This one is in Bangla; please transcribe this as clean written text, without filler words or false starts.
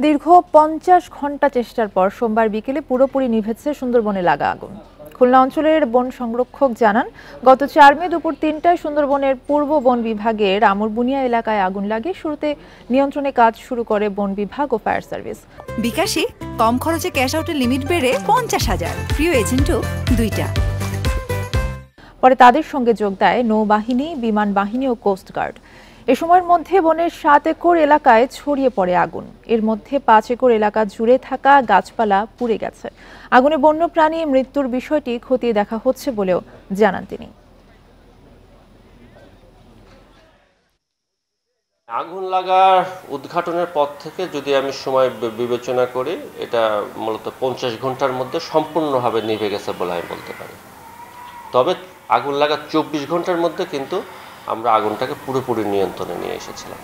দীর্ঘ ৫০ ঘণ্টা চেষ্টার পর সোমবার বিকেলে পুরোপুরি নিভেছে সুন্দরবনে লাগা আগুন। খুলনা অঞ্চলের বন সংরক্ষক জানান, গত ৪ মে দুপুর ৩টায় সুন্দরবনের পূর্ব বন বিভাগের আমরবুনিয়া এলাকায় আগুন লাগে। শুরুতে নিয়ন্ত্রণে কাজ শুরু করে বন বিভাগ ও ফায়ার সার্ভিস। বিকাশে কম খরচে ক্যাশ আউটের লিমিট বেড়ে ৫০,০০০। প্রিয় এজেন্টও ২টা। পরে তাদের সঙ্গে যোগ দেয় নৌবাহিনী, বিমান বাহিনী ও কোস্টগার্ড। এ সময়ের মধ্যে বনের ৭ একর এলাকায় ছড়িয়ে পড়ে আগুন। এর মধ্যে ৫ একর এলাকা জুড়ে থাকা গাছপালা পুড়ে গেছে। আগুনে বন্যপ্রাণী মৃত্যুর বিষয়টি খতিয়ে দেখা হচ্ছে বলেও জানান তিনি। আগুন লাগার উদ্ঘাটনের পর থেকে যদি আমি সময় বিবেচনা করি, এটা মূলত ৫০ ঘন্টার মধ্যে সম্পূর্ণভাবে নিভে গেছে বলে আমি বলতে পারি। তবে আগুন লাগার ২৪ ঘন্টার মধ্যে কিন্তু আমরা আগুনটাকে পুরোপুরি নিয়ন্ত্রণে নিয়ে এসেছিলাম।